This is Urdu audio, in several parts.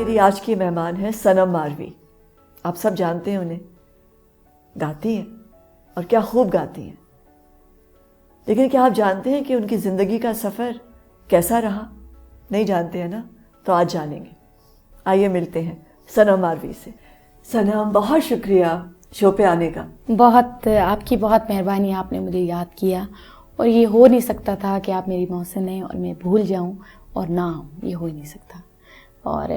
میری آج کی مہمان ہے صنم ماروی. آپ سب جانتے ہیں انہیں, گاتی ہیں اور کیا خوب گاتی ہیں. لیکن کیا آپ جانتے ہیں کہ ان کی زندگی کا سفر کیسا رہا؟ نہیں جانتے ہیں نا, تو آج جانیں گے. آئیے ملتے ہیں صنم ماروی سے. صنم, بہت شکریہ شو پہ آنے کا. بہت آپ کی بہت مہربانی, آپ نے مجھے یاد کیا, اور یہ ہو نہیں سکتا تھا کہ آپ میری محسن ہیں اور میں بھول جاؤں اور نہ آؤں, یہ ہو ہی نہیں سکتا. اور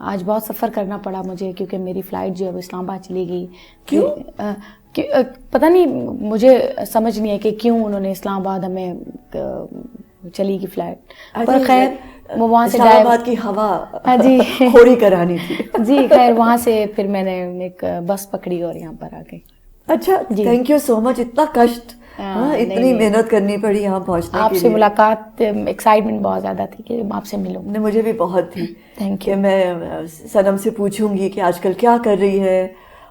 آج بہت سفر کرنا پڑا مجھے, کیونکہ میری فلائٹ جو ہے وہ اسلام آباد چلی گئی. کیوں؟ پتہ نہیں, مجھے سمجھ نہیں ہے کہ کیوں انہوں نے اسلام آباد ہمیں چلی گئی فلائٹ. پر خیر وہ وہاں سے اسلام آباد کی ہوا جی تھوڑی کرانی تھی. جی خیر, وہاں سے پھر میں نے ایک بس پکڑی اور یہاں پر آ گئی. اچھا, تھینک یو سو مچ. اتنا کشٹ, اتنی محنت کرنی پڑی یہاں پہنچنے کے لیے. آپ سے ملاقات, ایکسائٹمنٹ بہت زیادہ تھی کہ آپ سے ملوں. مجھے بھی بہت تھی تھینک کہ یو. میں صنم سے پوچھوں گی کہ آج کل کیا کر رہی ہے,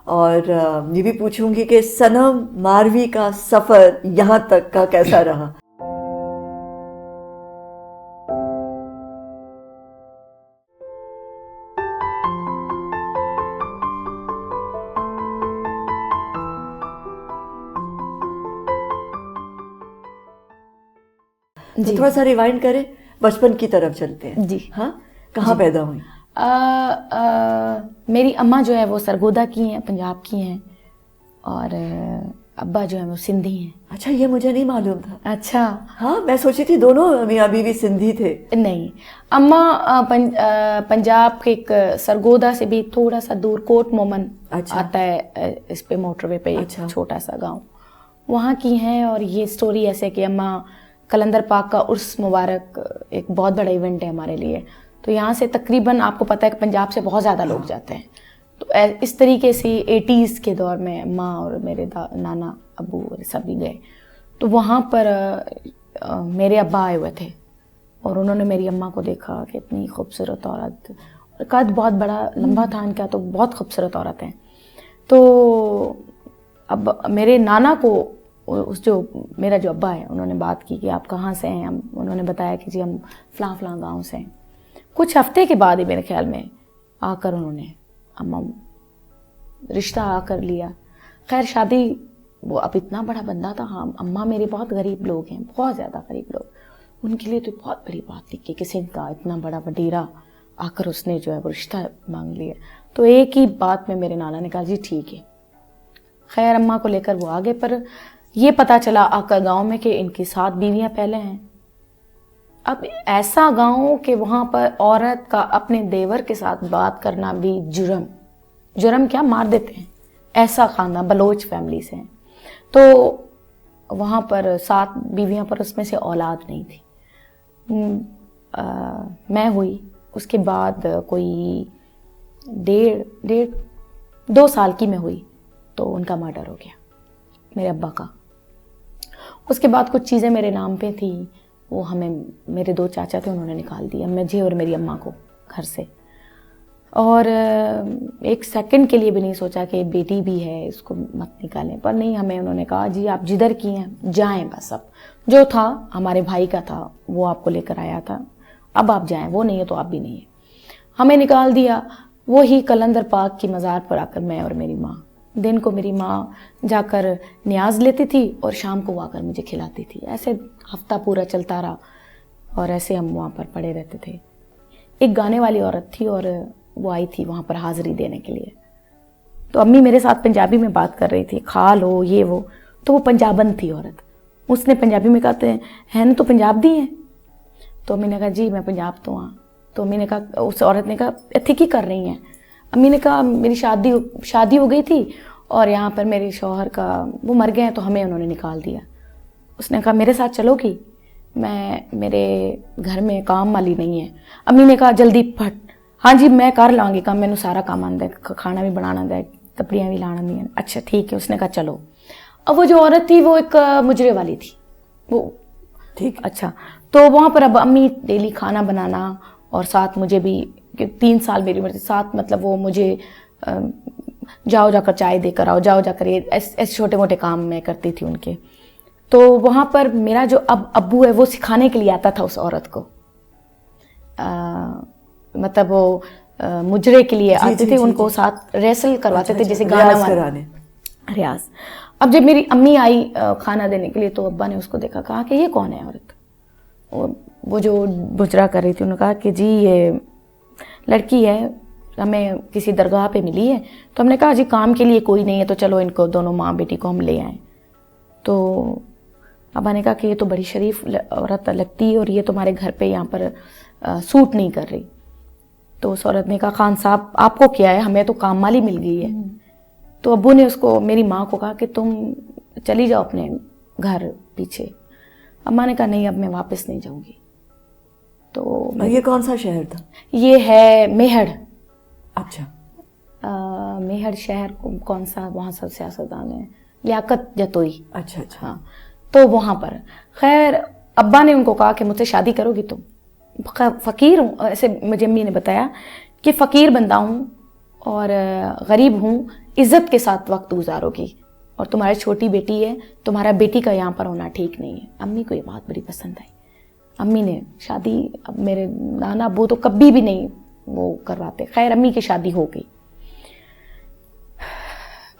اور یہ بھی پوچھوں گی کہ صنم ماروی کا سفر یہاں تک کا کیسا رہا. جی تھوڑا سا ریوائنڈ کریں, بچپن کی طرف چلتے ہیں. جی ہاں, کہاں پیدا ہوئی؟ میری اماں جو ہے وہ سرگودا کی ہیں, پنجاب کی ہیں, اور ابا جو ہے وہ سندھی ہیں. اچھا, یہ مجھے نہیں معلوم تھا. اچھا. ہاں, میں سوچی تھی دونوں میاں بیوی سندھی تھے. نہیں, اماں پنجاب کے ایک سرگودا سے بھی تھوڑا سا دور کوٹ مومن آتا ہے اس پہ موٹر وے پہ, ایک چھوٹا سا گاؤں, وہاں کی ہیں. اور یہ سٹوری ایسے کہ اماں کلندر پاک کا عرس مبارک ایک بہت بڑا ایونٹ ہے ہمارے لیے, تو یہاں سے تقریباً آپ کو پتہ ہے کہ پنجاب سے بہت زیادہ لوگ جاتے ہیں. تو اس طریقے سے 80s کے دور میں ماں اور میرے نانا ابو سبھی گئے. تو وہاں پر میرے ابا آئے ہوئے تھے, اور انہوں نے میری اماں کو دیکھا کہ اتنی خوبصورت عورت, قد بہت بڑا لمبا تھا ان کا, تو بہت خوبصورت عورت ہیں. تو اب میرے نانا کو میرا جو ابا ہے, انہوں نے بات کی کہ آپ کہاں سے ہیں. انہوں نے بتایا کہ جی ہم فلاں فلاں گاؤں سے ہیں. کچھ ہفتے کے بعد ہی میرے خیال میں آ کر انہوں نے رشتہ آ کر لیا. خیر شادی, وہ اب اتنا بڑا بندہ تھا. ہاں, اماں میرے بہت غریب لوگ ہیں, بہت زیادہ غریب لوگ. ان کے لیے تو بہت بڑی بات تھی کہ کسی کا اتنا بڑا وڈیرا آ کر اس نے جو ہے وہ رشتہ مانگ لیا. تو ایک ہی بات میں میرے نانا نے کہا جی ٹھیک ہے. خیر اماں کو لے کر وہ آگے, پر یہ پتہ چلا آ کر گاؤں میں کہ ان کی 7 بیویاں پہلے ہیں. اب ایسا گاؤں کہ وہاں پر عورت کا اپنے دیور کے ساتھ بات کرنا بھی جرم کیا, مار دیتے ہیں. ایسا خاندان بلوچ فیملی سے ہیں. تو وہاں پر 7 بیویاں پر اس میں سے اولاد نہیں تھی. میں ہوئی, اس کے بعد کوئی 2 سال کی میں ہوئی تو ان کا مرڈر ہو گیا, میرے ابا کا. اس کے بعد کچھ چیزیں میرے نام پہ تھیں, وہ ہمیں میرے 2 چاچا تھے, انہوں نے نکال دیا مجھے اور میری اماں کو گھر سے. اور ایک سیکنڈ کے لیے بھی نہیں سوچا کہ بیٹی بھی ہے, اس کو مت نکالیں. پر نہیں, ہمیں انہوں نے کہا جی آپ جدھر کی ہیں جائیں, بس اب جو تھا ہمارے بھائی کا تھا وہ آپ کو لے کر آیا تھا, اب آپ جائیں, وہ نہیں ہے تو آپ بھی نہیں ہیں. ہمیں نکال دیا. وہی کلندر پاک کی مزار پر آ کر میں اور میری ماں, دن کو میری ماں جا کر نیاز لیتی تھی اور شام کو وہ آ کر مجھے کھلاتی تھی. ایسے ہفتہ پورا چلتا رہا, اور ایسے ہم وہاں پر پڑے رہتے تھے. ایک گانے والی عورت تھی اور وہ آئی تھی وہاں پر حاضری دینے کے لیے. تو امی میرے ساتھ پنجابی میں بات کر رہی تھی, خال ہو یہ وہ, تو وہ پنجابن تھی عورت. اس نے پنجابی میں کہتے ہیں نا تو پنجاب دی ہیں. تو امی نے کہا جی میں پنجاب تو ہاں. تو امی نے کہا, اس عورت نے کہا اتھی کی کر رہی ہیں. امی نے کہا میری شادی ہو گئی تھی, اور یہاں پر میرے شوہر کا وہ مر گئے ہیں, تو ہمیں انہوں نے نکال دیا. اس نے کہا میرے ساتھ چلو گی, میرے گھر میں کام والی نہیں ہے. امی نے کہا جلدی پھٹ, ہاں جی میں کر لاں گی کام, مینوں سارا کام آندا ہے, کھانا بھی بنانا آندا ہے, کپڑیاں بھی لانا نہیں. اچھا ٹھیک ہے. اس نے کہا چلو. اب وہ جو عورت تھی وہ ایک مجرے والی تھی, وہ ٹھیک. اچھا, تو وہاں پر اب امی ڈیلی کھانا بنانا, اور ساتھ مجھے بھی 3 سال میری عمر تھی, ساتھ مطلب وہ مجھے جاؤ جا کر چائے دے کر آؤ, جاؤ جا کر ایسے چھوٹے موٹے کام میں کرتی تھی ان کے. تو وہاں پر میرا جو ابو ہے وہ سکھانے کے لیے آتا تھا اس عورت کو, مطلب وہ مجرے کے لیے آتے تھے, ان کو ساتھ ریسل کرواتے تھے, جیسے گانا کرانے, ریاض. اب جب میری امی آئی کھانا دینے کے لیے تو ابا نے اس کو دیکھا, کہا کہ یہ کون ہے عورت, وہ جو بجرا کر رہی تھی, انہوں نے کہا کہ جی یہ لڑکی ہے, ہمیں کسی درگاہ پہ ملی ہے. تو ہم نے کہا جی کام کے لیے کوئی نہیں ہے تو چلو ان کو دونوں ماں بیٹی کو ہم لے آئیں. تو ابا نے کہا کہ یہ تو بڑی شریف عورت لگتی ہے اور یہ تمہارے گھر پہ یہاں پر سوٹ نہیں کر رہی. تو اس عورت نے کہا خان صاحب آپ کو کیا ہے, ہمیں تو کام والی مل گئی ہے. تو ابو نے اس کو, میری ماں کو کہا کہ تم چلی جاؤ اپنے گھر پیچھے. اماں نے کہا نہیں اب میں واپس نہیں جاؤں گی. تو یہ کون سا شہر تھا؟ یہ ہے میہڑ. اچھا, میہڑ شہر کون سا, وہاں سب سیاستدان ہیں, لیاقت جتوئی. اچھا اچھا. ہاں تو وہاں پر خیر ابا نے ان کو کہا کہ مجھ سے شادی کرو گی تم, فقیر ہوں, ایسے مجھے امی نے بتایا کہ فقیر بندہ ہوں اور غریب ہوں, عزت کے ساتھ وقت گزارو گی, اور تمہاری چھوٹی بیٹی ہے, تمہارا بیٹی کا یہاں پر ہونا ٹھیک نہیں ہے. امی کو یہ بات بڑی پسند آئی. امی نے شادی, اب میرے نانا ابو تو کبھی بھی نہیں وہ کرواتے. خیر امی کی شادی ہو گئی,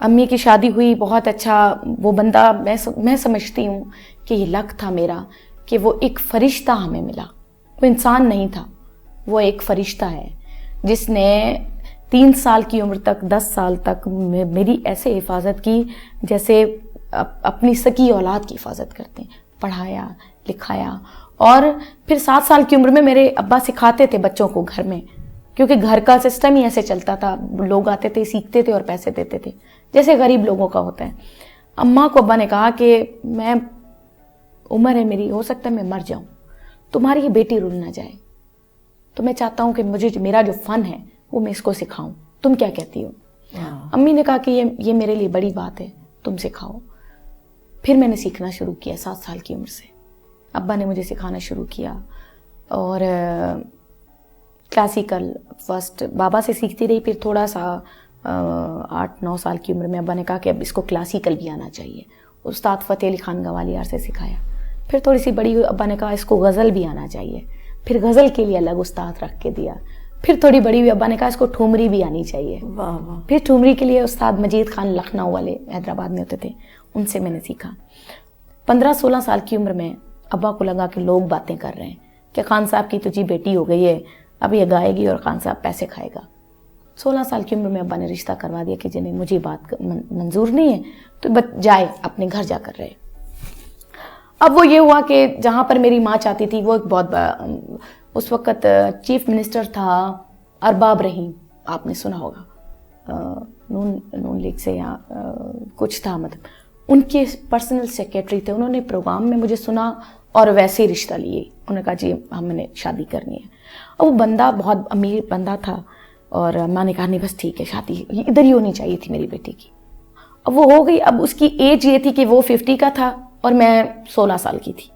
امی کی شادی ہوئی, بہت اچھا. وہ بندہ میں سمجھتی ہوں کہ یہ لک تھا میرا کہ وہ ایک فرشتہ ہمیں ملا. وہ انسان نہیں تھا, وہ ایک فرشتہ ہے جس نے 3 سال کی عمر تک 10 سال تک میری ایسے حفاظت کی جیسے اپنی سکی اولاد کی حفاظت کرتے ہیں. پڑھایا لکھایا, اور پھر 7 سال کی عمر میں میرے ابا سکھاتے تھے بچوں کو گھر میں, کیونکہ گھر کا سسٹم ہی ایسے چلتا تھا. لوگ آتے تھے, سیکھتے تھے اور پیسے دیتے تھے, جیسے غریب لوگوں کا ہوتا ہے. اماں کو ابا نے کہا کہ میں, عمر ہے میری, ہو سکتا ہے میں مر جاؤں, تمہاری یہ بیٹی رل نہ جائے, تو میں چاہتا ہوں کہ مجھے میرا جو فن ہے وہ میں اس کو سکھاؤں, تم کیا کہتی ہو؟ امی نے کہا کہ یہ میرے لیے بڑی بات ہے, تم سکھاؤ. پھر میں نے سیکھنا شروع کیا 7 سال کی عمر سے. ابا نے مجھے سکھانا شروع کیا, اور کلاسیکل فرسٹ بابا سے سیکھتی رہی. پھر تھوڑا سا 8-9 سال کی عمر میں ابا نے کہا کہ اب اس کو کلاسیکل بھی آنا چاہیے. استاد فتح علی خان گوالیار سے سکھایا. پھر تھوڑی سی بڑی ہوئی, ابا نے کہا اس کو غزل بھی آنا چاہیے. پھر غزل کے لیے الگ استاد رکھ کے دیا. پھر تھوڑی بڑی ہوئی, ابا نے کہا اس کو ٹھومری بھی آنی چاہیے. پھر ٹھومری کے لیے استاد مجید خان لکھنؤ والے حیدرآباد میں ہوتے تھے, ان سے میں نے سیکھا. 15-16 سال کی عمر میں ابا کو لگا کہ لوگ باتیں کر رہے ہیں کہ خان صاحب کی تو جی بیٹی ہو گئی ہے, اب یہ گائے گی اور خان صاحب پیسے کھائے گا. 16 سال کی عمر میں ابا نے رشتہ کروا دیا کہ جنہیں مجھے بات منظور نہیں ہے تو جائے اپنے گھر جا کر رہے. اب وہ یہ ہوا کہ جہاں پر میری ماں چاہتی تھی, وہ ایک بہت اس وقت چیف منسٹر تھا ارباب رحیم, آپ نے سنا ہوگا, نون لیگ سے یا کچھ تھا, مطلب ان کے پرسنل سیکریٹری تھے. انہوں نے پروگرام میں مجھے سنا اور ویسے ہی رشتہ لیے. انہوں نے کہا جی ہم نے شادی کرنی ہے. اور وہ بندہ بہت امیر بندہ تھا, اور ماں نے کہا نہیں بس ٹھیک ہے, شادی ادھر ہی ہونی چاہیے تھی میری بیٹی کی. اب وہ ہو گئی. اب اس کی ایج یہ تھی کہ وہ 50 کا تھا اور میں 16 سال کی تھی.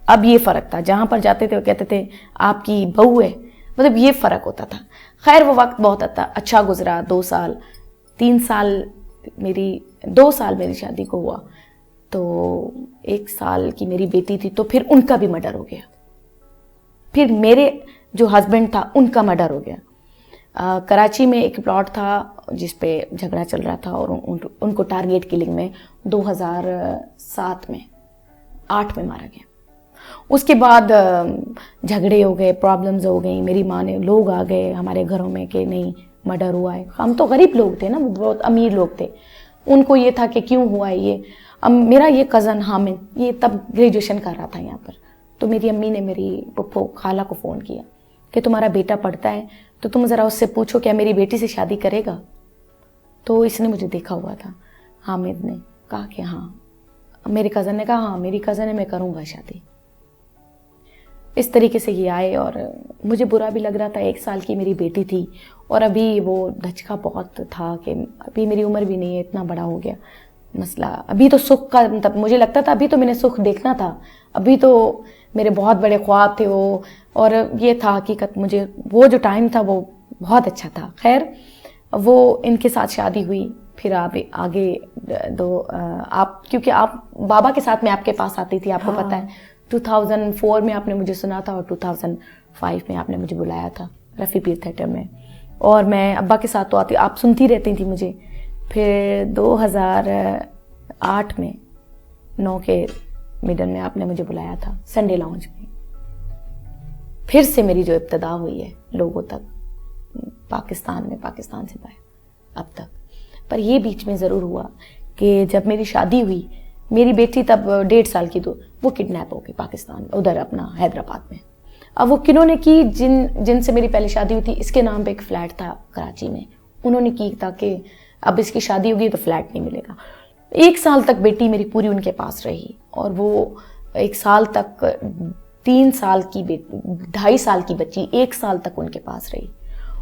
اب یہ فرق تھا, جہاں پر جاتے تھے وہ کہتے تھے آپ کی بہو ہے, مطلب یہ فرق ہوتا تھا. خیر وہ وقت بہت اچھا گزرا. 2 سال 3 سال میری 2 سال میری شادی کو ہوا, تو 1 سال کی میری بیٹی تھی, تو پھر ان کا بھی مرڈر ہو گیا. پھر میرے جو ہسبینڈ تھا ان کا مرڈر ہو گیا. کراچی میں ایک پلاٹ تھا جس پہ جھگڑا چل رہا تھا, اور ان کو ٹارگیٹ کلنگ میں 2007 میں 8 میں مارا گیا. اس کے بعد جھگڑے ہو گئے, پرابلمز ہو گئیں. میری ماں نے, لوگ آ گئے ہمارے گھروں میں کہ نہیں مرڈر ہوا ہے. ہم تو غریب لوگ تھے نا, وہ بہت امیر لوگ تھے, ان کو یہ تھا کہ کیوں ہوا ہے یہ. میرا یہ کزن حامد یہ تب گریجویشن کر رہا تھا یہاں پر, تو میری امی نے میری پپھو خالہ کو فون کیا کہ تمہارا بیٹا پڑھتا ہے تو تم ذرا اس سے پوچھو کیا میری بیٹی سے شادی کرے گا. تو اس نے مجھے دیکھا ہوا تھا, حامد نے کہا کہ ہاں. میرے کزن نے کہا ہاں میری کزن ہے, میں کروں گا شادی. اس طریقے سے یہ آئے, اور مجھے برا بھی لگ رہا تھا. 1 سال کی میری بیٹی تھی, اور ابھی وہ دھچکا بہت تھا کہ ابھی میری عمر بھی نہیں ہے, اتنا بڑا ہو گیا مسئلہ. ابھی تو سکھ کا, مطلب مجھے لگتا تھا ابھی تو میں نے سکھ دیکھنا تھا, ابھی تو میرے بہت بڑے خواب تھے وہ, اور یہ تھا حقیقت. مجھے وہ جو ٹائم تھا وہ بہت اچھا تھا. خیر وہ ان کے ساتھ شادی ہوئی. پھر آپ آگے آپ, کیونکہ آپ بابا کے ساتھ میں آپ کے پاس آتی تھی, آپ کو پتہ ہے 2004 میں آپ نے مجھے سنا تھا, اور 2005 میں آپ نے مجھے بلایا تھا رفیع پیر تھیٹر میں. اور میں ابا کے ساتھ تو آتی, آپ سنتی رہتی تھی مجھے. پھر 2008 میں 9 کے مڈل میں آپ نے مجھے بلایا تھا سنڈے لاؤنج میں. پھر سے میری جو ابتدا ہوئی ہے لوگوں تک پاکستان میں, پاکستان سے باہر اب تک. پر یہ بیچ میں ضرور ہوا کہ جب میری شادی ہوئی, میری بیٹی تب 1.5 سال کی, تو وہ کڈنیپ ہو گئی پاکستان ادھر اپنا حیدرآباد میں. اب وہ کنہوں نے کی, جن سے میری پہلے شادی ہوئی تھی, اس کے نام پہ ایک فلیٹ تھا کراچی میں, انہوں نے کی تاکہ اب اس کی شادی ہوگی تو فلیٹ نہیں ملے گا. 1 سال تک بیٹی میری پوری ان کے پاس رہی, اور وہ 1 سال تک 3 سال کی 2.5 سال کی بچی 1 سال تک ان کے پاس رہی.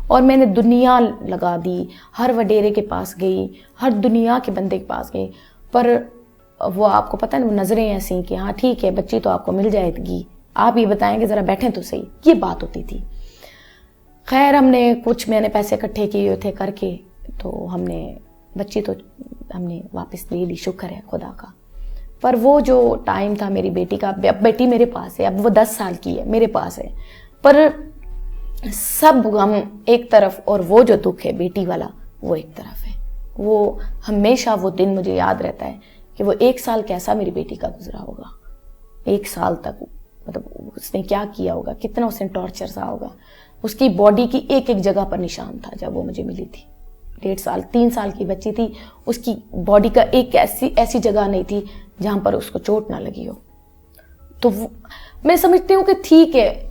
اور میں نے دنیا لگا دی, ہر وڈیرے کے پاس گئی, ہر دنیا کے بندے کے پاس گئی, پر وہ آپ کو پتہ ہے وہ نظریں ایسی کہ ہاں ٹھیک ہے بچی تو آپ کو مل جائے گی, آپ یہ بتائیں کہ ذرا بیٹھیں تو صحیح, یہ بات ہوتی تھی. خیر ہم نے میں نے پیسے اکٹھے کیے تھے کر کے, تو ہم نے بچی تو ہم نے واپس لے لی, شکر ہے خدا کا. پر وہ جو ٹائم تھا میری بیٹی کا, اب بیٹی میرے پاس ہے, اب وہ 10 سال کی ہے, میرے پاس ہے, پر سب غم ایک طرف اور وہ جو دکھ ہے بیٹی والا وہ ایک طرف ہے. وہ ہمیشہ وہ دن مجھے یاد رہتا ہے کہ وہ 1 سال کیسا میری بیٹی کا گزرا ہوگا. 1 سال تک مطلب اس نے کیا کیا ہوگا, کتنا اس نے ٹارچر سا ہوگا. اس کی باڈی کی ایک جگہ پر نشان تھا جب وہ مجھے ملی تھی. 1.5 سال 3 سال کی بچی تھی, اس کی باڈی کا ایک ایسی جگہ نہیں تھی جہاں پر اس کو چوٹ نہ لگی ہو. تو میں سمجھتی ہوں کہ ٹھیک ہے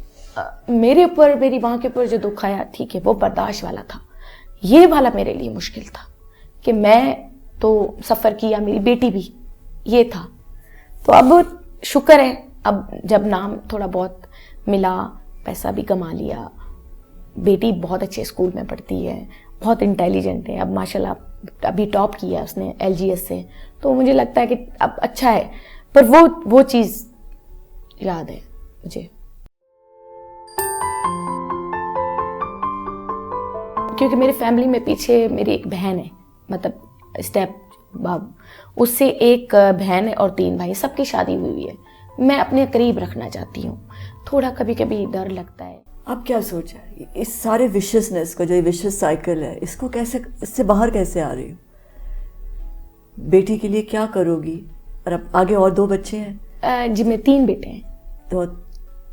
میرے اوپر, میری ماں کے اوپر جو دکھ آیا ٹھیک ہے وہ برداشت والا تھا. یہ والا میرے لیے مشکل تھا کہ میں تو سفر کیا, میری بیٹی بھی, یہ تھا. تو اب شکر ہے, اب جب نام تھوڑا بہت ملا, پیسہ بھی کما لیا, بیٹی بہت اچھے اسکول میں پڑھتی ہے, بہت انٹیلیجنٹ ہے, اب ماشاءاللہ ابھی ٹاپ کیا اس نے LGS سے, تو مجھے لگتا ہے کہ اب اچھا ہے. پر وہ چیز یاد ہے مجھے, کیونکہ میری فیملی میں پیچھے میری ایک بہن ہے, مطلب اسٹیپ باب, اس سے ایک بہن ہے اور 3 بھائی, سب کی شادی ہوئی ہے. میں اپنے قریب رکھنا چاہتی ہوں, تھوڑا کبھی کبھی ڈر لگتا ہے. اب کیا سوچا اس سارے وشسنس کو, جو وشس سائیکل ہے, اس کو کیسے, اس سے باہر کیسے آ رہی ہو؟ بیٹی کے لیے کیا کرو گی؟ اور اب آگے اور 2 بچے ہیں؟ جی میں 3 بیٹے ہیں. تو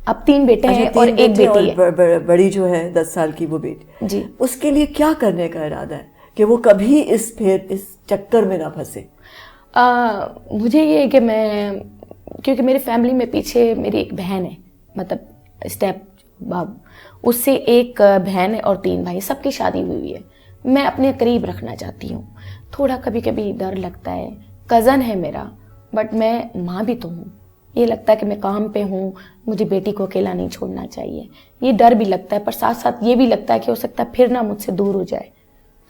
اب 3 بیٹے ہیں اور ایک بیٹی ہے. بڑی جو ہے 10 سال کی وہ بیٹی, جی اس کے لیے کیا کرنے کا ارادہ ہے کہ وہ کبھی اس چکر میں نہ پھنسے؟ مجھے یہ ہے کہ میں, کیونکہ میری فیملی میں پیچھے میری ایک بہن ہے, مطلب اسٹیپ باب, اس سے ایک بہن ہے اور 3 بھائی, سب کی شادی ہوئی ہے. میں اپنے قریب رکھنا چاہتی ہوں, تھوڑا کبھی کبھی ڈر لگتا ہے. کزن ہے میرا, بٹ میں ماں بھی تو ہوں, یہ لگتا ہے کہ میں کام پہ ہوں, مجھے بیٹی کو اکیلا نہیں چھوڑنا چاہیے, یہ ڈر بھی لگتا ہے. پر ساتھ ساتھ یہ بھی لگتا ہے کہ ہو سکتا ہے پھر نہ مجھ سے دور ہو جائے,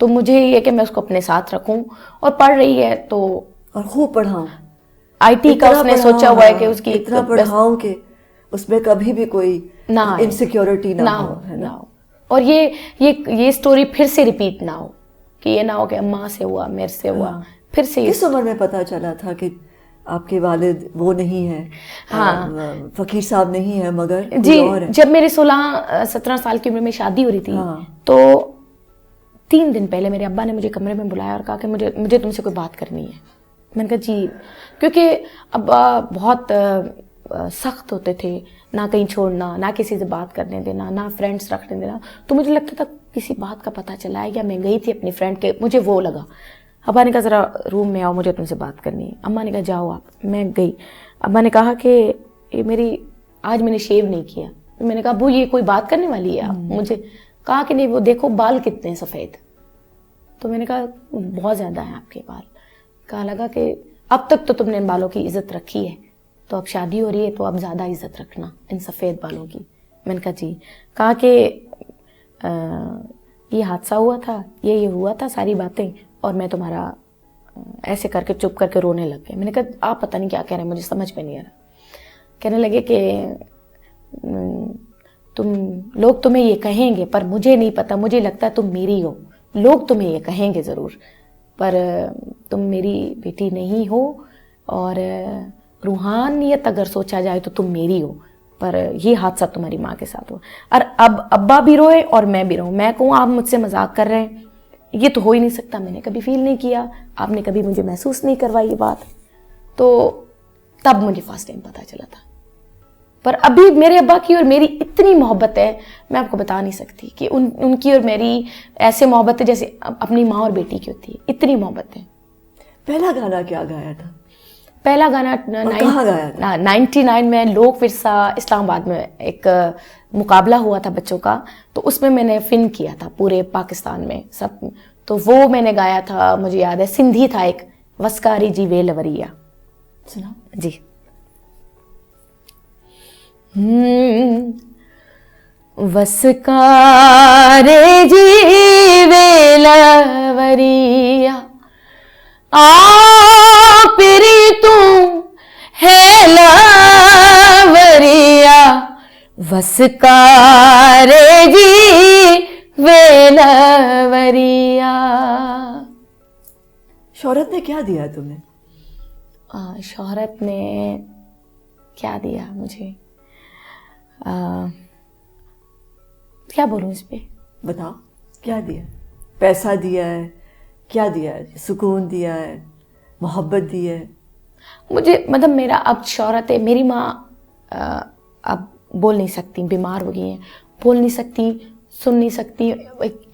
تو مجھے یہ کہ میں اس کو اپنے ساتھ رکھوں. اور پڑھ رہی ہے تو, اور خوب پڑھاؤں, IT کا اس نے سوچا ہوا ہے کہ اس کی اتنا پڑھاؤں کہ اس میں کبھی بھی کوئی انسیکیورٹی نہ ہو. اور یہ سٹوری پھر سے ریپیٹ نہ ہو, کہ یہ نہ ہو کہ اماں سے ہوا, میرے سے ہوا. پھر سے کس عمر میں پتہ چلا تھا کہ آپ کے والد وہ نہیں ہیں, فقیر صاحب نہیں ہیں, مگر جی جب میرے 16-17 سال کی عمر میں شادی ہو رہی تھی, تو 3 دن پہلے میرے ابا نے مجھے کمرے میں بلایا اور کہا کہ مجھے تم سے کوئی بات کرنی ہے. میں نے کہا جی, کیونکہ ابا بہت سخت ہوتے تھے, نہ کہیں چھوڑنا, نہ کسی سے بات کرنے دینا, نہ فرینڈس رکھنے دینا. تو مجھے لگتا تھا کسی بات کا پتہ چلا ہے, یا میں گئی تھی اپنی فرینڈ کے, مجھے وہ لگا. ابا نے کہا ذرا روم میں آؤ, مجھے تم سے بات کرنی ہے. اماں نے کہا جاؤ آپ. میں گئی. ابا نے کہا کہ آج میں نے شیو نہیں کیا. میں نے کہا ابو یہ کوئی بات کرنے والی ہے آپ مجھے؟ کہا کہ نہیں, وہ دیکھو بال کتنے ہیں سفید. تو میں نے کہا بہت زیادہ ہیں آپ کے بال. کہا لگا کہ اب تک تو تم نے ان بالوں کی عزت رکھی ہے, تو اب شادی ہو رہی ہے تو اب زیادہ عزت رکھنا ان سفید بالوں کی. میں نے کہا جی. کہا کہ یہ حادثہ ہوا تھا, یہ ہوا تھا ساری باتیں, اور میں تمہارا ایسے کر کے چپ کر کے رونے لگ گئے. میں نے کہا آپ پتہ نہیں کیا کہہ رہے ہیں, مجھے سمجھ میں نہیں آ رہا. کہنے لگے کہ لوگ تمہیں یہ کہیں گے, پر مجھے نہیں پتہ, مجھے لگتا ہے تم میری ہو. لوگ تمہیں یہ کہیں گے ضرور, پر تم میری بیٹی نہیں ہو, اور روحانیت اگر سوچا جائے تو تم میری ہو, پر یہ حادثہ تمہاری ماں کے ساتھ ہوا. اور اب ابا بھی روئے اور میں بھی رہوں, میں کہوں آپ مجھ سے مذاق کر رہے ہیں, یہ تو ہو ہی نہیں سکتا, میں نے کبھی فیل نہیں کیا, آپ نے کبھی مجھے محسوس نہیں کروائی یہ بات. تو تب مجھے فرسٹ ٹائم پتہ چلا تھا. پر ابھی میرے ابا کی اور میری اتنی محبت ہے, میں آپ کو بتا نہیں سکتی کہ ان کی اور میری ایسے محبت ہے جیسے اپنی ماں اور بیٹی کی ہوتی ہے, اتنی محبت ہے. پہلا گانا کیا گایا تھا؟ پہلا گانا کہاں گایا تھا؟ 99 میں لوک ورثہ اسلام آباد میں ایک مقابلہ ہوا تھا بچوں کا, تو اس میں نے فن کیا تھا پورے پاکستان میں سب, تو وہ میں نے گایا تھا, مجھے یاد ہے سندھی تھا ایک, وسکاری جی ویلوریا. سنا جی. وسکارے جی ویلوریا پری تم ہے لاوریا, وسکارے جی ویلوریا. شہرت نے کیا دیا تمہیں؟ شہرت نے کیا دیا مجھے, کیا بولوں اس پہ؟ بتاؤ کیا دیا؟ پیسہ دیا ہے, کیا دیا ہے؟ سکون دیا ہے, محبت دی ہے؟ مجھے مطلب میرا اب شہرت ہے, میری ماں اب بول نہیں سکتی, بیمار ہو گئی ہیں, بول نہیں سکتی, سن نہیں سکتی,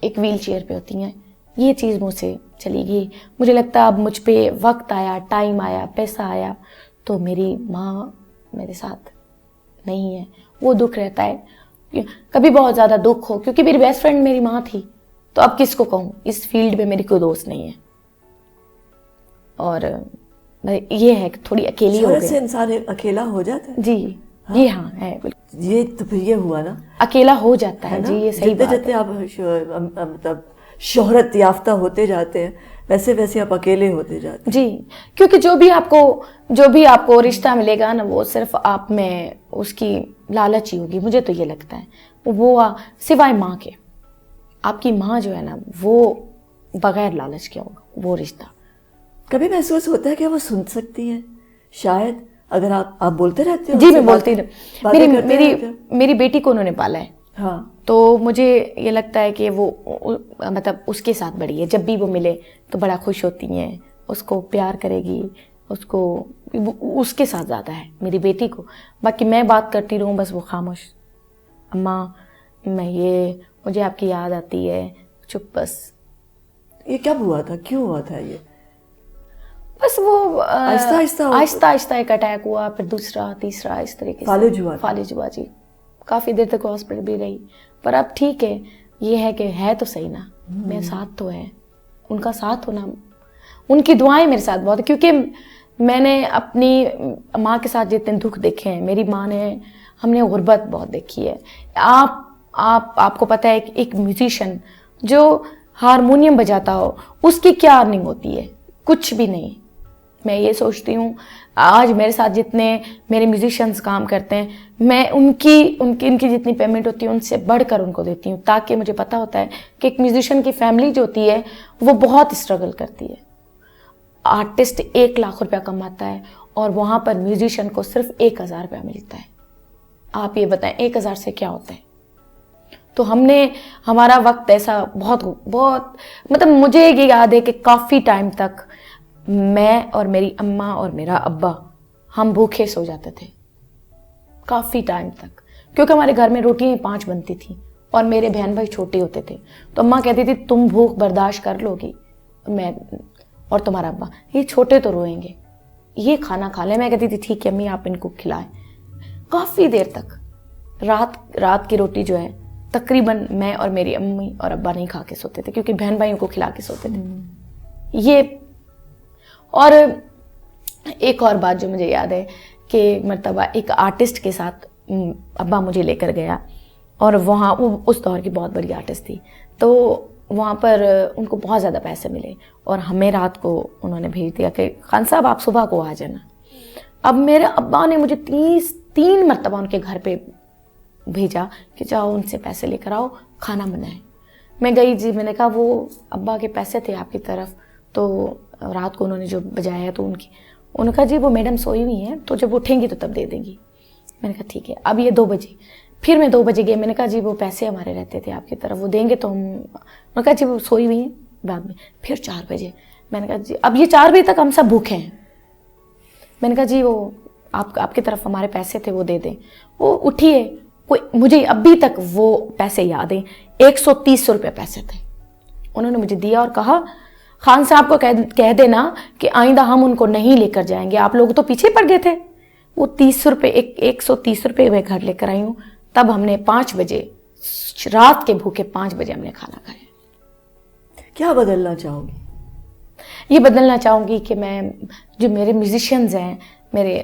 ایک ویل چیئر پہ ہوتی ہیں. یہ چیز مجھ سے چلی گئی. مجھے لگتا اب مجھ پہ وقت آیا, ٹائم آیا, پیسہ آیا, تو میری ماں میرے ساتھ نہیں ہے. وہ دکھ رہتا ہے, کبھی بہت زیادہ دکھ ہو, کیونکہ میری بیسٹ فرینڈ میری ماں تھی, تو اب کس کو کہوں, اس فیلڈ میں میری کوئی دوست نہیں ہے. اور یہ ہے کہ تھوڑی اکیلی ہو گئی. سے انسان اکیلا ہو جاتا ہے. جی جی ہاں ہے, یہ تو پھر یہ ہوا نا, اکیلا ہو جاتا ہے. جی یہ صحیح بات ہے. جتنے آپ مطلب شہرت یافتہ ہوتے جاتے ہیں ویسے ویسے آپ اکیلے ہوتے جاتے ہیں. جی, کیونکہ جو بھی آپ کو رشتہ ملے گا نا, وہ صرف آپ میں اس کی لالچ ہی ہوگی. مجھے تو یہ لگتا ہے وہ سوائے ماں کے, آپ کی ماں جو ہے نا وہ بغیر لالچ کے ہوگا وہ رشتہ. کبھی محسوس ہوتا ہے کہ وہ سن سکتی ہیں شاید, اگر آپ بولتے رہتے ہو؟ جی میں بولتی رہتی. میری بیٹی کو انہوں نے پالا ہے, ہاں, تو مجھے یہ لگتا ہے کہ وہ مطلب اس کے ساتھ بڑی ہے, جب بھی وہ ملے تو بڑا خوش ہوتی ہیں, اس کو پیار کرے گی, اس کے ساتھ زیادہ ہے میری بیٹی کو. باقی میں بات کرتی رہوں بس وہ خاموش, اماں مجھے آپ کی یاد آتی ہے, چپ بس. یہ کب ہوا تھا, کیوں ہوا تھا یہ؟ بس وہ آہستہ آہستہ ایک اٹیک ہوا, پھر دوسرا, تیسرا, اس طریقے سے فالج ہوا. جی کافی دیر تک ہاسپٹل بھی رہی, پر اب ٹھیک ہے. یہ ہے کہ ہے تو صحیح نا, میرے ساتھ تو ہے, ان کا ساتھ ہونا, ان کی دعائیں میرے ساتھ بہت ہے. کیونکہ میں نے اپنی ماں کے ساتھ جتنے دکھ دیکھے ہیں, میری ماں نے, ہم نے غربت بہت دیکھی ہے. آپ کو پتہ ہے کہ ایک میوزیشین جو ہارمونیم بجاتا ہو, اس کی کیا ارننگ ہوتی ہے؟ کچھ بھی نہیں. میں یہ سوچتی ہوں آج میرے ساتھ جتنے میرے میوزیشینز کام کرتے ہیں, میں ان کی جتنی پیمنٹ ہوتی ہے ان سے بڑھ کر ان کو دیتی ہوں, تاکہ مجھے پتہ ہوتا ہے کہ ایک میوزیشین کی فیملی جو ہوتی ہے وہ بہت اسٹرگل کرتی ہے. آرٹسٹ 1 لاکھ روپیہ کماتا ہے اور وہاں پر میوزیشین کو صرف 1000 روپیہ ملتا ہے. آپ یہ بتائیں 1000 سے کیا ہوتا ہے؟ تو ہمارا وقت ایسا بہت مطلب مجھے یہ یاد ہے کہ کافی ٹائم تک میں اور میری اماں اور میرا ابا ہم بھوکے سو جاتے تھے, کافی ٹائم تک, کیونکہ ہمارے گھر میں روٹیاں 5 بنتی تھیں اور میرے بہن بھائی چھوٹے ہوتے تھے. تو اماں کہتی تھی تم بھوک برداشت کر لو گی, میں اور تمہارا ابا یہ چھوٹے تو روئیں گے, یہ کھانا کھا لیں. میں کہتی تھی ٹھیک ہے امی آپ ان کو کھلائیں. کافی دیر تک رات کی روٹی جو ہے تقریباً میں اور میری امی اور ابا نہیں کھا کے سوتے تھے, کیونکہ بہن بھائیوں کو کھلا کے سوتے تھے. یہ اور ایک اور بات جو مجھے یاد ہے کہ مرتبہ ایک آرٹسٹ کے ساتھ ابا مجھے لے کر گیا, اور وہاں وہ اس دور کی بہت بڑی آرٹسٹ تھی, تو وہاں پر ان کو بہت زیادہ پیسے ملے, اور ہمیں رات کو انہوں نے بھیج دیا کہ خان صاحب آپ صبح کو آ جانا. اب میرے ابا نے مجھے 3 مرتبہ ان کے گھر پہ بھیجا کہ جاؤ ان سے پیسے لے کر آؤ, کھانا بنائیں. میں گئی, جی میں نے کہا وہ ابا کے پیسے تھے آپ کی طرف, تو رات کو انہوں نے جو بجایا تو انہوں نے کہا جی وہ میڈم سوئی ہوئی ہیں, تو جب اٹھیں گی تو تب دے دیں گی. میں نے کہا ٹھیک ہے. اب یہ 2 بجے, پھر میں 2 بجے گئی. میں نے کہا جی وہ پیسے ہمارے رہتے تھے آپ کی طرف, وہ دیں گے تو ہم. میں نے کہا جی وہ سوئی ہوئی ہیں بعد میں. پھر 4 بجے میں نے کہا جی اب یہ 4 بجے تک ہم سب بھوکے ہیں. میں نے کہا جی وہ آپ کی طرف ہمارے پیسے تھے وہ دے دیں. وہ اٹھی ہے, کوئی مجھے ابھی تک وہ پیسے یاد ہیں, 130 روپے پیسے تھے. انہوں نے مجھے دیا اور کہا خان صاحب کو کہہ دینا کہ آئندہ ہم ان کو نہیں لے کر جائیں گے, آپ لوگ تو پیچھے پڑ گئے تھے. وہ 30 روپے 130 روپے میں گھر لے کر آئی ہوں. تب ہم نے 5 بجے رات کے بھوکے 5 بجے ہم نے کھانا کھایا. کیا بدلنا چاہو گی؟ یہ بدلنا چاہوں گی کہ میں جو میرے میوزیشینز ہیں, میرے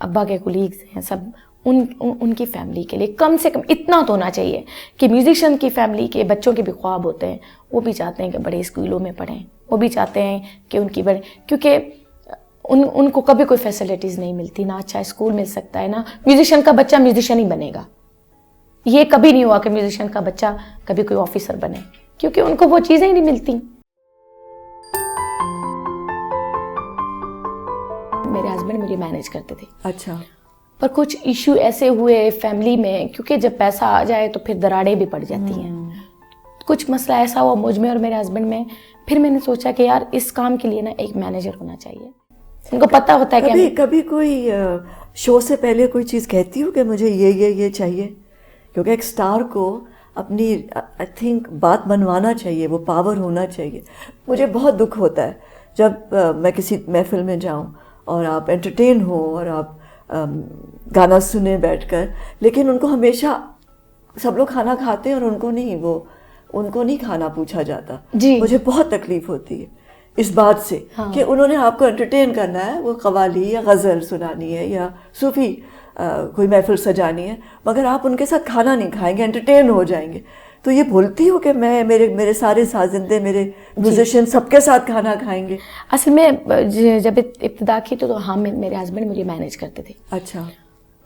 ابا کے کولیگز ہیں, سب ان کی فیملی کے لیے کم سے کم اتنا تو ہونا چاہیے کہ میوزیشین کی فیملی کے بچوں کے بھی خواب ہوتے ہیں. وہ بھی چاہتے ہیں کہ بڑے اسکولوں میں پڑھیں, وہ بھی چاہتے ہیں کہ ان کی بڑے, کیونکہ ان کو کبھی کوئی فیسلٹیز نہیں ملتی, نہ اچھا اسکول مل سکتا ہے, نہ میوزیشین کا بچہ میوزیشین ہی بنے گا. یہ کبھی نہیں ہوا کہ میوزیشین کا بچہ کبھی کوئی آفیسر بنے, کیونکہ ان کو وہ چیزیں ہی نہیں ملتی. میرے ہسبینڈ مجھے مینیج کرتے تھے. اچھا. پر کچھ ایشو ایسے ہوئے فیملی میں, کیونکہ جب پیسہ آ جائے تو پھر دراڑیں بھی پڑ جاتی ہیں. کچھ مسئلہ ایسا ہوا مجھ میں اور میرے ہسبینڈ میں. پھر میں نے سوچا کہ یار اس کام کے لیے نا ایک مینیجر ہونا چاہیے. ان کو پتہ ہوتا ہے کہ کبھی کوئی شو سے پہلے کوئی چیز کہتی ہو کہ مجھے یہ چاہیے, کیونکہ ایک سٹار کو اپنی آئی تھنک بات منوانا چاہیے, وہ پاور ہونا چاہیے. مجھے بہت دکھ ہوتا ہے جب میں کسی محفل میں جاؤں اور آپ انٹرٹین ہو اور آپ گانا سنیں بیٹھ کر, لیکن ان کو ہمیشہ سب لوگ کھانا کھاتے ہیں اور ان کو نہیں کھانا پوچھا جاتا. جی مجھے بہت تکلیف ہوتی ہے اس بات سے کہ انہوں نے آپ کو انٹرٹین کرنا ہے, وہ قوالی یا غزل سنانی ہے یا صوفی کوئی محفل سجانی ہے, مگر آپ ان کے ساتھ کھانا نہیں کھائیں گے, انٹرٹین ہو جائیں گے. تو یہ بھولتی ہو کہ میں میرے سارے سازندے, میرے میوزیشین سب کے ساتھ کھانا کھائیں گے. اصل میں جب ابتدا کی تو ہاں میرے ہسبینڈ مجھے مینیج کرتے تھے. اچھا.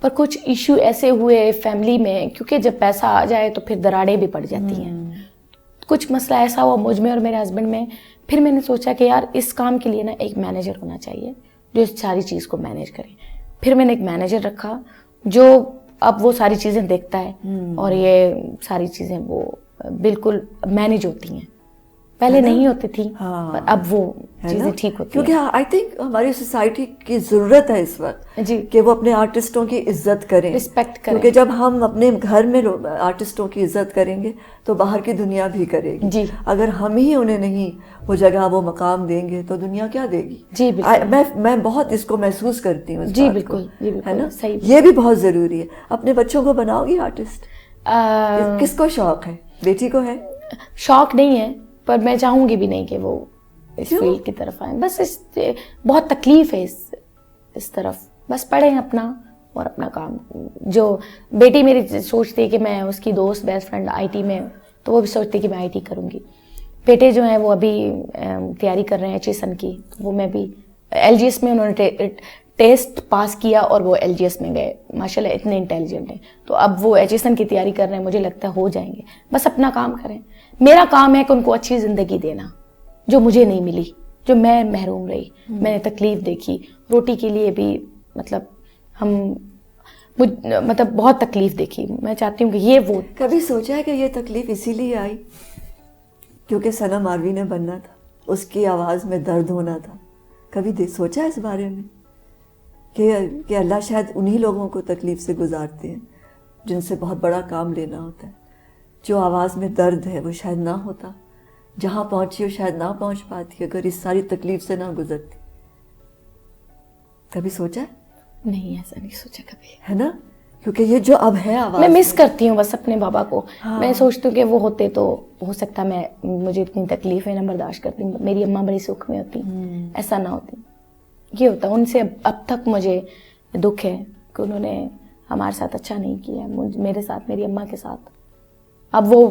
پر کچھ ایشو ایسے ہوئے فیملی میں, کیونکہ جب پیسہ آ جائے تو پھر دراڑیں بھی پڑ جاتی ہیں. کچھ مسئلہ ایسا ہوا مجھ میں اور میرے ہسبینڈ میں. پھر میں نے سوچا کہ یار اس کام کے لیے نا ایک مینیجر ہونا چاہیے جو اس ساری چیز کو مینیج کرے. پھر میں نے ایک مینیجر رکھا جو اب وہ ساری چیزیں دیکھتا ہے اور یہ ساری چیزیں وہ بالکل مینیج ہوتی ہیں. پہلے نہیں ہوتی تھی پر اب وہ چیزیں ٹھیک ہوتی ہیں. کیونکہ آئی تھنک ہماری سوسائٹی کی ضرورت ہے اس وقت کہ وہ اپنے آرٹسٹوں کی عزت کریں, رسپیکٹ کریں. کیونکہ جب ہم اپنے گھر میں آرٹسٹوں کی عزت کریں گے تو باہر کی دنیا بھی کرے گی. اگر ہم ہی انہیں نہیں وہ جگہ وہ مقام دیں گے تو دنیا کیا دے گی. جی بالکل. میں بہت اس کو محسوس کرتی ہوں. جی بالکل, ہے نا, یہ بھی بہت ضروری ہے. اپنے بچوں کو بناؤ گی آرٹسٹ؟ کس کو شوق ہے؟ بیٹی کو ہے؟ شوق نہیں ہے, پر میں چاہوں گی بھی نہیں کہ وہ اس فیلڈ کی طرف آئیں. بس بہت تکلیف ہے اس طرف. بس پڑھیں اپنا اور اپنا کام. جو بیٹی میری سوچتی ہے کہ میں اس کی دوست بیسٹ فرینڈ آئی ٹی میں, تو وہ بھی سوچتی ہے کہ میں آئی ٹی کروں گی. بیٹے جو ہیں وہ ابھی تیاری کر رہے ہیں HSN کی, وہ میں بھی LGS میں انہوں نے ٹیسٹ پاس کیا اور وہ LGS میں گئے. ماشاءاللہ اتنے انٹیلیجنٹ ہیں, تو اب وہ HSN کی تیاری کر رہے ہیں. مجھے لگتا ہے ہو جائیں گے. بس اپنا کام کریں. میرا کام ہے کہ ان کو اچھی زندگی دینا جو مجھے نہیں ملی, جو میں محروم رہی. میں نے تکلیف دیکھی روٹی کے لیے بھی, مطلب بہت تکلیف دیکھی. میں چاہتی ہوں کہ یہ وہ کبھی سوچا ہے کہ یہ تکلیف اسی لیے آئی کیونکہ سنم آروی نے بننا تھا, اس کی آواز میں درد ہونا تھا. کبھی سوچا اس بارے میں کہ اللہ شاید انہی لوگوں کو تکلیف سے گزارتے ہیں جن سے بہت بڑا کام لینا ہوتا ہے. جو آواز میں درد ہے وہ شاید نہ ہوتا, جہاں پہنچی ہو شاید نہ پہنچ پاتی اگر اس ساری تکلیف سے نہ گزرتی. کبھی سوچا؟ نہیں, ایسا نہیں سوچا کبھی, ہے نا, کیونکہ یہ جو اب ہے آواز, میں مس کرتی ہوں بس اپنے بابا کو. میں سوچتی ہوں کہ وہ ہوتے تو ہو سکتا مجھے اتنی تکلیفیں نہ برداشت کرتی. میری اماں بڑی سکھ میں ہوتی, ایسا نہ ہوتی. یہ ہوتا ان سے اب تک مجھے دکھ ہے کہ انہوں نے ہمارے ساتھ اچھا نہیں کیا, میرے ساتھ, میری اماں کے ساتھ. اب وہ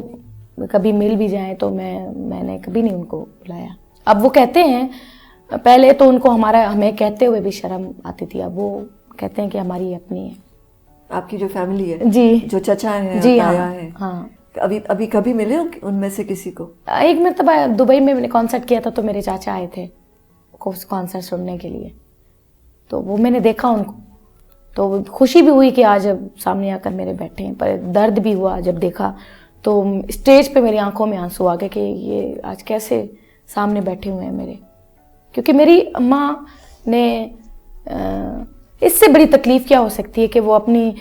کبھی مل بھی جائیں تو میں نے کبھی نہیں ان کو بلایا. اب وہ کہتے ہیں, پہلے تو ان کو ہمیں کہتے ہوئے بھی شرم آتی تھی, اب وہ کہتے ہیں کہ ہماری اپنی ہے. آپ کی جو فیملی ہے, جی, جو چچا ہیں, جی تایا ہیں, ہاں, ابھی کبھی ملے ان میں سے کسی کو؟ ایک مرتبہ دبئی میں نے کانسرٹ کیا تھا تو میرے چاچا آئے تھے کانسرٹ سننے کے لیے, تو وہ میں نے دیکھا ان کو, تو خوشی بھی ہوئی کہ آج سامنے آ کر میرے بیٹھے ہیں, پر درد بھی ہوا جب دیکھا تو اسٹیج پہ میری آنکھوں میں آنسو آ گئے کہ یہ آج کیسے سامنے بیٹھے ہوئے ہیں میرے. کیونکہ میری اماں نے اس سے بڑی تکلیف کیا ہو سکتی ہے کہ وہ اپنی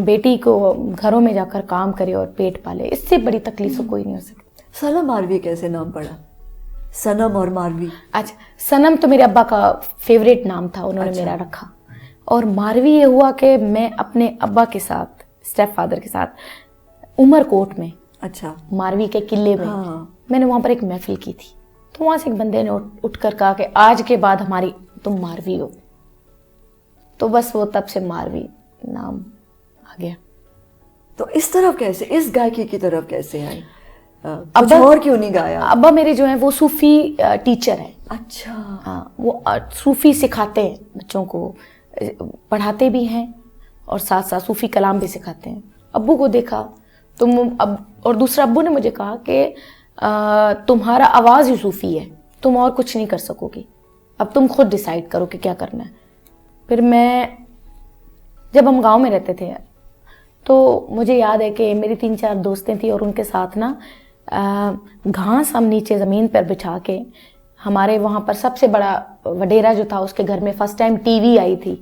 بیٹی کو گھروں میں جا کر کام کرے اور پیٹ پالے, اس سے بڑی تکلیف کوئی نہیں ہو سکتی. صنم ماروی کیسے نام پڑا؟ صنم اور ماروی. اچھا, صنم تو میرے ابا کا فیوریٹ نام تھا, انہوں نے میرا رکھا. اور ماروی یہ ہوا کہ میں اپنے ابا کے ساتھ, اسٹیپ فادر کے ساتھ, عمر کوٹ میں, اچھا, ماروی کے قلعے میں, میں نے وہاں پر ایک محفل کی تھی. تو وہاں سے ایک بندے نے اٹھ کر کہا کہ آج کے بعد ہماری تم ماروی ہو. تو بس وہ تب سے ماروی نام آ گیا. تو اس طرف کیسے, اس گائکی کی طرف کیسے آئی؟ کچھ اور کیوں نہیں گایا؟ ابا میرے جو ہیں وہ صوفی ٹیچر ہیں. اچھا. ہاں, وہ صوفی سکھاتے ہیں بچوں کو, پڑھاتے بھی ہیں اور ساتھ ساتھ صوفی کلام بھی سکھاتے ہیں. ابو کو دیکھا تو اور دوسرا ابو نے مجھے کہا کہ تمہارا آواز ہی صوفی ہے, تم اور کچھ نہیں کر سکو گی, اب تم خود ڈیسائیڈ کرو کہ کیا کرنا ہے. پھر میں جب ہم گاؤں میں رہتے تھے تو مجھے یاد ہے کہ میری 3-4 دوستیں تھیں اور ان کے ساتھ نا گھاس ہم نیچے زمین پر بچھا کے, ہمارے وہاں پر سب سے بڑا وڈیرا جو تھا اس کے گھر میں فرسٹ ٹائم ٹی وی آئی تھی.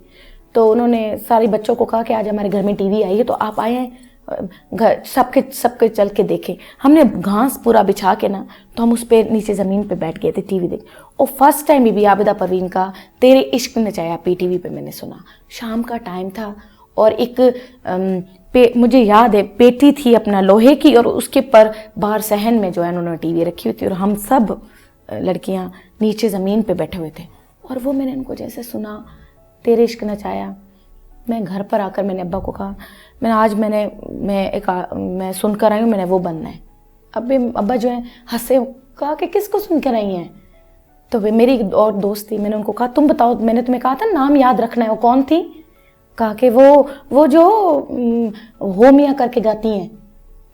تو انہوں نے سارے بچوں کو کہا کہ آج ہمارے گھر میں ٹی وی آئی ہے تو آپ آئے ہیں گھر, سب کے چل کے دیکھیں. ہم نے گھاس پورا بچھا کے نا تو ہم اس پہ نیچے زمین پہ بیٹھ گئے تھے ٹی وی دیکھ. اور first time Bibi Abida Parveen کا تیرے عشق نچایا پی ٹی وی پہ میں نے سنا. شام کا ٹائم تھا اور ایک مجھے یاد ہے پیٹی تھی اپنا لوہے کی, اور اس کے پر باہر صحن میں جو ہے انہوں نے ٹی وی رکھی ہوئی تھی, اور ہم سب لڑکیاں نیچے زمین پہ بیٹھے ہوئے تھے. اور وہ میں نے ان کو جیسے سنا تیرے عشق نچایا, میں گھر پر آ کر میں نے ابا کو کہا میں سن کر آئی ہوں, میں نے وہ بننا ہے. ابا جو ہے ہنسے, کہا کہ کس کو سن کر آئی ہیں؟ تو میری اور دوست تھی, میں نے ان کو کہا تم بتاؤ, میں نے تمہیں کہا تھا نام یاد رکھنا ہے. وہ کون تھی؟ کہا کہ وہ جو ہومیا کر کے گاتی ہیں.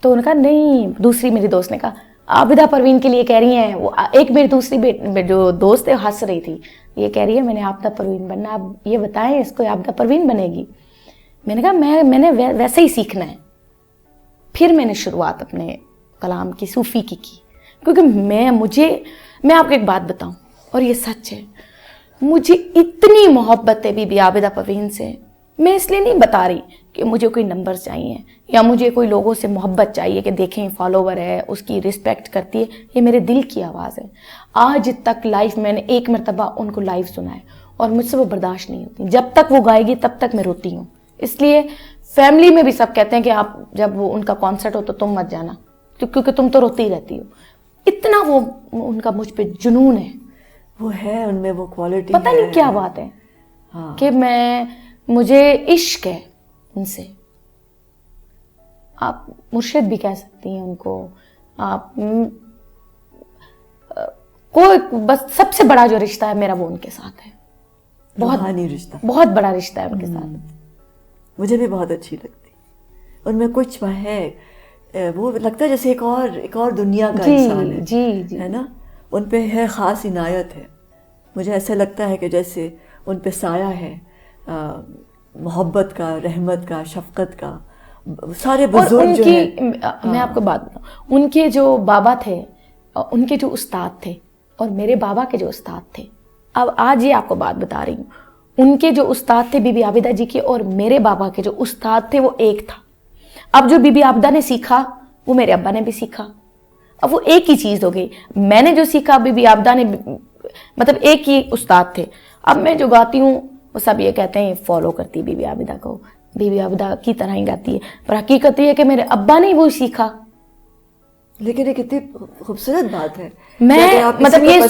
تو انہوں نے کہا نہیں, دوسری میری دوست نے کہا عابدہ پروین کے لیے کہہ رہی ہیں. وہ ایک میری دوسری جو دوست ہے ہنس رہی تھی, یہ کہہ رہی ہے میں نے عابدہ پروین بننا, آپ یہ بتائیں اس کو عابدہ پروین بنے گی؟ میں نے کہا میں نے ویسے ہی سیکھنا ہے. پھر میں نے شروعات اپنے کلام کی صوفی کی کیونکہ میں آپ کو ایک بات بتاؤں اور یہ سچ ہے, مجھے اتنی محبت ہے بی بی عابدہ پروین سے. میں اس لیے نہیں بتا رہی کہ مجھے کوئی نمبر چاہیے یا مجھے کوئی لوگوں سے محبت چاہیے کہ دیکھیں فالوور ہے, اس کی رسپیکٹ کرتی ہے. یہ میرے دل کی آواز ہے. آج تک لائف میں نے ایک مرتبہ ان کو لائیو سنا ہے اور مجھ سے وہ برداشت نہیں ہوتی. جب تک وہ گائے گی تب تک میں روتی ہوں. اس لیے فیملی میں بھی سب کہتے ہیں کہ آپ جب وہ ان کا کانسرٹ ہو تو تم مت جانا کیونکہ تم تو روتی ہی رہتی ہو. اتنا وہ ان کا مجھ پہ جنون ہے. وہ ہے ان میں وہ کوالٹی, پتہ نہیں کیا بات ہے کہ مجھے عشق ہے ان سے. آپ مرشد بھی کہہ سکتی ہیں ان کو, آپ کوئی بس سب سے بڑا جو رشتہ ہے میرا وہ ان کے ساتھ ہے. روحانی رشتہ, بہت بڑا رشتہ ہے ان کے ساتھ. مجھے بھی بہت اچھی لگتی ان میں. کچھ ہے وہ لگتا ہے جیسے ایک اور دنیا کا انسان ہے. جی ہے نا, ان پہ ہے خاص عنایت ہے. مجھے ایسا لگتا ہے کہ جیسے ان پہ سایہ ہے محبت کا, رحمت کا, شفقت کا. سارے بزرگ جو ہیں, میں آپ کو بات بتاؤں, ان کے جو بابا تھے, ان کے جو استاد تھے اور میرے بابا کے جو استاد تھے, اب آج یہ آپ کو بات بتا رہی ہوں, ان کے جو استاد تھے بی بی عابدہ جی کے اور میرے بابا کے جو استاد تھے وہ ایک تھا. اب جو بی بی عابدہ نے سیکھا وہ میرے ابا نے بھی سیکھا. اب وہ ایک ہی چیز ہو گئی. میں نے جو سیکھا بی بی عابدہ نے, مطلب ایک ہی استاد تھے. اب میں جو گاتی ہوں وہ سب یہ کہتے ہیں فالو کرتی بی بی عابدہ کو, بی بی عابدہ کی طرح ہی گاتی ہے. پر حقیقت یہ ہے کہ میرے ابا نے وہی سیکھا. لیکن یہ کتنی خوبصورت بات ہے. میں مطلب یہ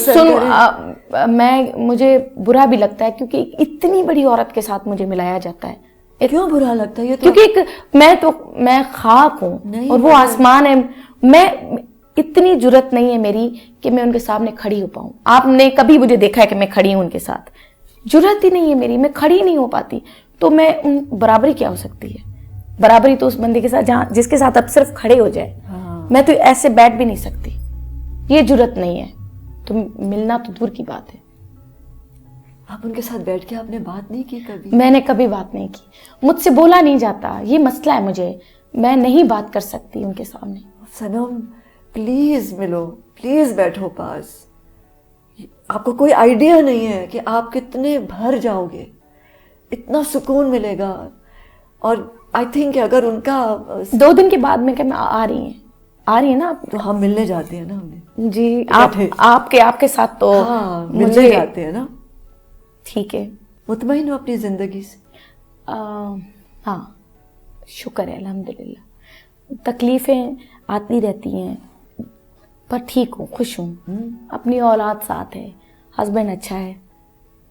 مجھے برا بھی لگتا ہے کیونکہ اتنی بڑی عورت کے ساتھ مجھے ملایا جاتا ہے. کیوں برا لگتا ہے؟ کیونکہ میں خاک ہوں اور وہ آسمان ہے. میں اتنی جرت نہیں ہے میری کہ میں ان کے سامنے کھڑی ہو پاؤں. آپ نے کبھی مجھے دیکھا ہے کہ میں کھڑی ہوں ان کے ساتھ؟ جرت ہی نہیں ہے میری, میں کھڑی نہیں ہو پاتی. تو میں ان برابری کیا ہو سکتی ہے؟ برابری تو اس بندے کے ساتھ جس کے ساتھ اب صرف کھڑے ہو جائے. میں تو ایسے بیٹھ بھی نہیں سکتی, یہ جرت نہیں ہے. تو ملنا تو دور کی بات ہے. آپ ان کے ساتھ بیٹھ کے آپ نے بات نہیں کی کبھی؟ میں نے کبھی بات نہیں کی, مجھ سے بولا نہیں جاتا, یہ مسئلہ ہے مجھے, میں نہیں بات کر سکتی ان کے سامنے. صنم پلیز ملو, پلیز بیٹھو پاس. آپ کو کوئی آئیڈیا نہیں ہے کہ آپ کتنے بھر جاؤ گے, اتنا سکون ملے گا. اور آئی تھنک کہ اگر ان کا 2 دن کے بعد میں کہ میں آ رہی ہیں نا آپ, تو ہم ملنے جاتے ہیں نا ہمیں. جی آپ کے ساتھ تو ہاں ملنے جاتے ہیں نا. ٹھیک ہے. مطمئن ہو اپنی زندگی سے؟ ہاں شکر ہے الحمدللہ. تکلیفیں آتی رہتی ہیں پر ٹھیک ہوں, خوش ہوں. اپنی اولاد ساتھ ہے, ہسبینڈ اچھا ہے,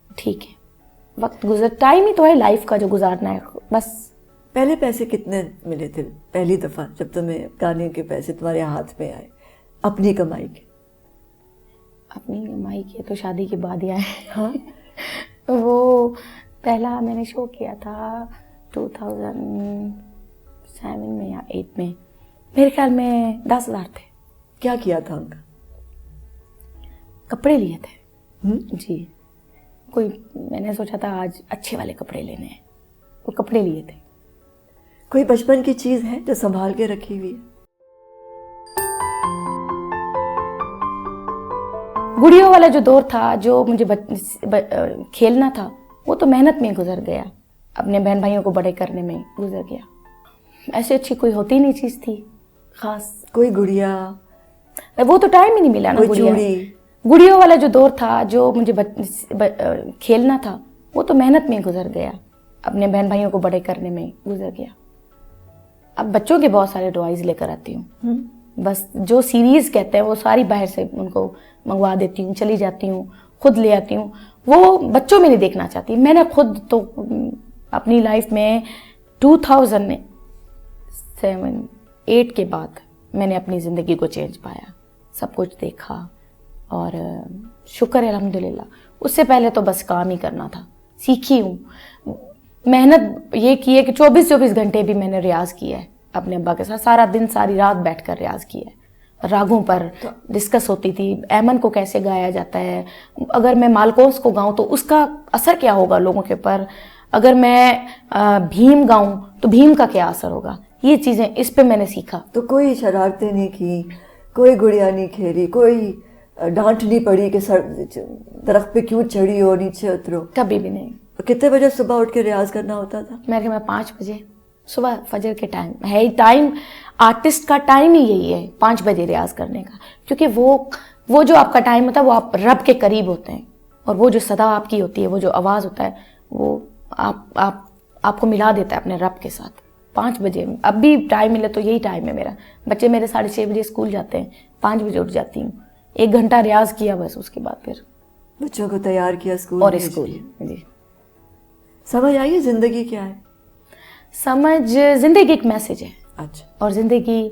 ٹھیک ہے. وقت ٹائم ہی تو ہے لائف کا جو گزارنا ہے بس. پہلے پیسے کتنے ملے تھے پہلی دفعہ جب تمہیں گانے کے پیسے تمہارے ہاتھ میں آئے اپنی کمائی کے؟ اپنی کمائی کے تو شادی کے بعد ہی آئے. ہاں وہ پہلا میں نے شو کیا تھا 2007 میں یا 8 میں, میرے خیال میں 10,000 تھے. کیا کیا تھا ان کا؟ کپڑے لیے تھے جی. کوئی میں نے سوچا تھا آج اچھے والے کپڑے لینے ہیں, وہ کپڑے لیے تھے. کوئی بچپن کی چیز ہے جو سنبھال کے رکھی ہوئی ہے؟ گڑیوں والا جو دور تھا جو مجھے کھیلنا تھا وہ تو محنت میں گزر گیا, اپنے بہن بھائیوں کو بڑے کرنے میں گزر گیا. ایسے اچھی کوئی ہوتی نہیں چیز تھی خاص. کوئی گڑیا؟ وہ تو ٹائم ہی نہیں ملا نا. کوئی چوڑی؟ گڑیوں والا جو دور تھا جو مجھے کھیلنا تھا وہ تو محنت میں گزر گیا, اپنے بہن بھائیوں کو بڑے کرنے میں گزر گیا. اب بچوں کے بہت سارے ٹوائز لے کر آتی ہوں, بس جو سیریز کہتے ہیں وہ ساری باہر سے ان کو منگوا دیتی ہوں, چلی جاتی ہوں, خود لے آتی ہوں. وہ بچوں میں نہیں دیکھنا چاہتی. میں نے خود تو اپنی لائف میں 2007-8 کے بعد میں نے اپنی زندگی کو چینج پایا, سب کچھ دیکھا اور شکر ہے الحمدللہ. اس سے پہلے تو بس کام ہی کرنا تھا, سیکھی ہوں. محنت یہ کی ہے کہ 24 گھنٹے بھی میں نے ریاض کیا ہے اپنے ابا کے ساتھ, سارا دن ساری رات بیٹھ کر ریاض کیا ہے. راگوں پر ڈسکس ہوتی تھی, ایمن کو کیسے گایا جاتا ہے, اگر میں مالکوس کو گاؤں تو اس کا اثر کیا ہوگا لوگوں کے اوپر, اگر میں بھیم گاؤں تو بھیم کا کیا اثر ہوگا. یہ چیزیں اس پہ میں نے سیکھا. تو کوئی شرارتیں نہیں کی, کوئی گڑیا نہیں کھیلی, کوئی ڈانٹ نہیں پڑی کہ درخت پہ کیوں چڑھی ہو, نیچے اترو؟ کبھی بھی نہیں. کتنے بجے صبح اٹھ کے ریاض کرنا ہوتا تھا؟ میرے میں 5 بجے صبح فجر کے ٹائم ہے. ٹائم آرٹسٹ کا ٹائم ہی یہی ہے 5 بجے ریاض کرنے کا, کیونکہ وہ جو آپ کا ٹائم ہوتا ہے وہ آپ رب کے قریب ہوتے ہیں, اور وہ جو صدا آپ کی ہوتی ہے, وہ جو آواز ہوتا ہے, وہ آپ کو ملا دیتا ہے اپنے رب کے ساتھ. 5 بجے اب بھی ٹائم ملے تو یہی ٹائم ہے میرا. بچے میرے 6:30 بجے اسکول جاتے ہیں, 5 بجے اٹھ جاتی ہوں, 1 گھنٹہ ریاض کیا بس, اس کے بعد پھر بچوں کو تیار کیا اسکول اور اسکول. جی سمجھ آئیے زندگی کیا ہے؟ سمجھ زندگی ایک میسج ہے. اچھا. اور زندگی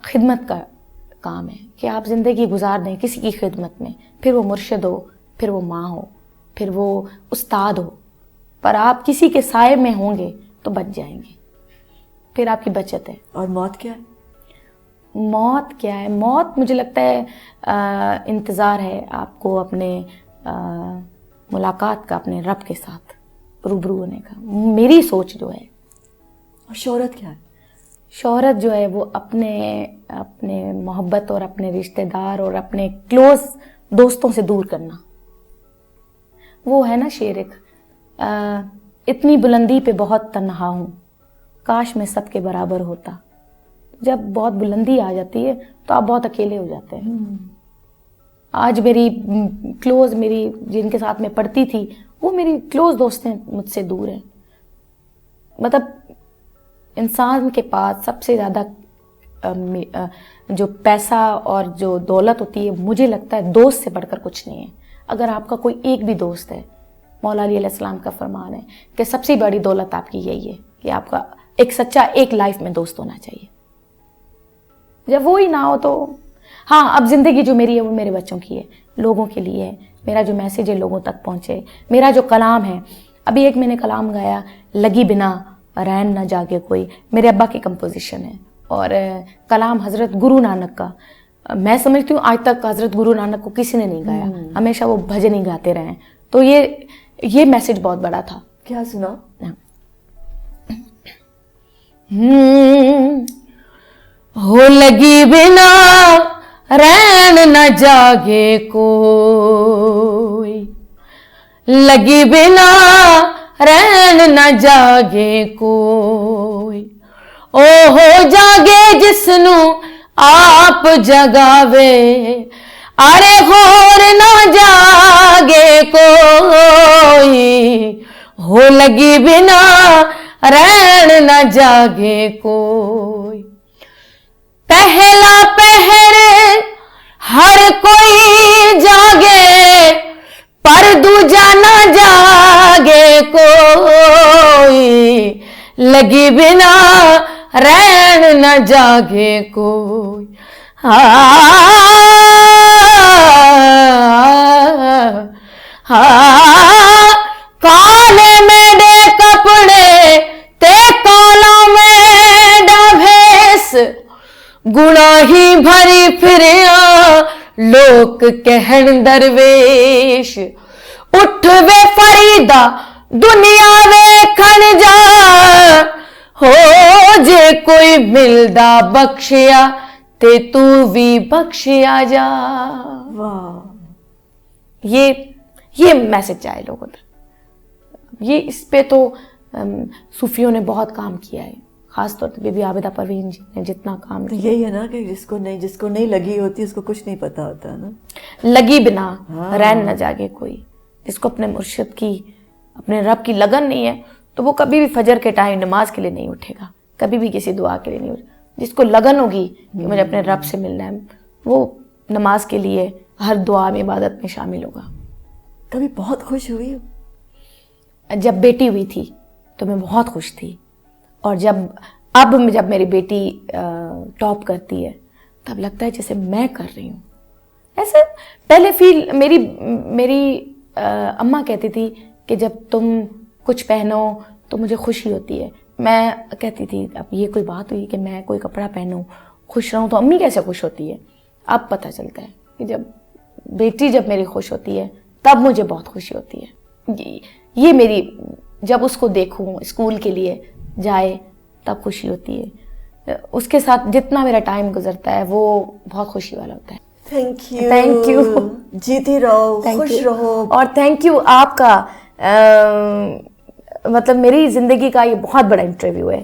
خدمت کا کام ہے کہ آپ زندگی گزار دیں کسی کی خدمت میں, پھر وہ مرشد ہو, پھر وہ ماں ہو, پھر وہ استاد ہو, پر آپ کسی کے سائے میں ہوں گے تو بچ جائیں گے, پھر آپ کی بچت ہے. اور موت کیا ہے؟ موت کیا ہے؟ موت مجھے لگتا ہے انتظار ہے آپ کو اپنے ملاقات کا اپنے رب کے ساتھ روبرو ہونے کا, میری سوچ جو ہے. اور شہرت کیا ہے؟ شہرت جو ہے وہ اپنے محبت اور اپنے رشتہ دار اور اپنے کلوز دوستوں سے دور کرنا. وہ ہے نا شعر ایک, اتنی بلندی پہ بہت تنہا ہوں, کاش میں سب کے برابر ہوتا. جب بہت بلندی آ جاتی ہے تو آپ بہت اکیلے ہو جاتے ہیں. آج میری کلوز, میری جن کے ساتھ میں پڑھتی تھی, وہ میری کلوز دوست ہیں, مجھ سے دور ہیں. مطلب انسان کے پاس سب سے زیادہ جو پیسہ اور جو دولت ہوتی ہے, مجھے لگتا ہے دوست سے بڑھ کر کچھ نہیں ہے. اگر آپ کا کوئی ایک بھی دوست ہے, مولا علی علیہ السلام کا فرمان ہے کہ سب سے بڑی دولت آپ کی یہی ہے کہ آپ کا ایک سچا ایک لائف میں دوست ہونا چاہیے. جب وہی نہ ہو تو ہاں, اب زندگی جو میری ہے وہ میرے بچوں کی ہے, لوگوں کے لیے ہے. میرا جو میسیج ہے لوگوں تک پہنچے, میرا جو کلام ہے. ابھی ایک میں نے کلام گایا, لگی بنا رین نہ جاگے کوئی, میرے ابا کی کمپوزیشن ہے, اور کلام حضرت گرو نانک کا. میں سمجھتی ہوں آج تک حضرت گرو نانک کو کسی نے نہیں گایا, ہمیشہ وہ بھجن ہی گاتے رہے. تو یہ میسج بہت بڑا تھا. کیا سنا؟ ہو لگی بنا رین نہ جاگے کوئی, لگی بنا رین نہ جاگے کوئی, او ہو جاگے جسنو آپ جگاوے, ارے ہور نہ جاگے کوئی, ہو لگی بنا رین نہ جاگے کوئی. پہلا پہر ہر کوئی جاگے پر دوجا نہ جاگے کوئی, لگی بنا رین نہ جاگے کوئی. کالے میرے کپڑے تے کالا میرا بھیس, گناہی بھری پھریا لوک کہن درویش, اٹھ وے فریدا دنیا ویکھن جا, ہو جے کوئی ملدا بخشیا تے تو بھی بخشیا جا. واہ, یہ میسج آئے لوگوں تک. یہ اس پہ تو صوفیوں نے بہت کام کیا ہے, خاص طور پہ بی بی عابدہ پروین جی نے جتنا کام کیا. یہی ہے نا کہ جس کو نہیں لگی ہوتی اس کو کچھ نہیں پتا ہوتا نا. لگی بنا رین نہ جاگے کوئی, جس کو اپنے مرشد کی, اپنے رب کی لگن نہیں ہے تو وہ کبھی بھی فجر کے ٹائم نماز کے لیے نہیں اٹھے گا, کبھی بھی کسی دعا کے لیے نہیں اٹھے. جس کو لگن ہوگی کہ مجھے اپنے رب سے ملنا ہے, وہ نماز کے لیے ہر دعا میں عبادت میں شامل ہوگا. کبھی بہت خوش ہوئی؟ جب بیٹی ہوئی تھی تو میں بہت خوش تھی, اور اب جب میری بیٹی ٹاپ کرتی ہے تب لگتا ہے جیسے میں کر رہی ہوں. ایسے پہلے فیل میری اماں کہتی تھی کہ جب تم کچھ پہنو تو مجھے خوشی ہوتی ہے. میں کہتی تھی اب یہ کوئی بات ہوئی کہ میں کوئی کپڑا پہنوں خوش رہوں تو امی کیسے خوش ہوتی ہے. اب پتہ چلتا ہے کہ جب بیٹی جب میری خوش ہوتی ہے تب مجھے بہت خوشی ہوتی ہے. یہ میری, جب اس کو دیکھوں اسکول کے لیے جائے تب خوشی ہوتی ہے. اس کے ساتھ جتنا میرا ٹائم گزرتا ہے وہ بہت خوشی والا ہوتا ہے. Thank you. جیتی رہو, خوش رہو. اور تھینک یو آپ کا, مطلب میری زندگی کا یہ بہت بڑا انٹرویو ہے.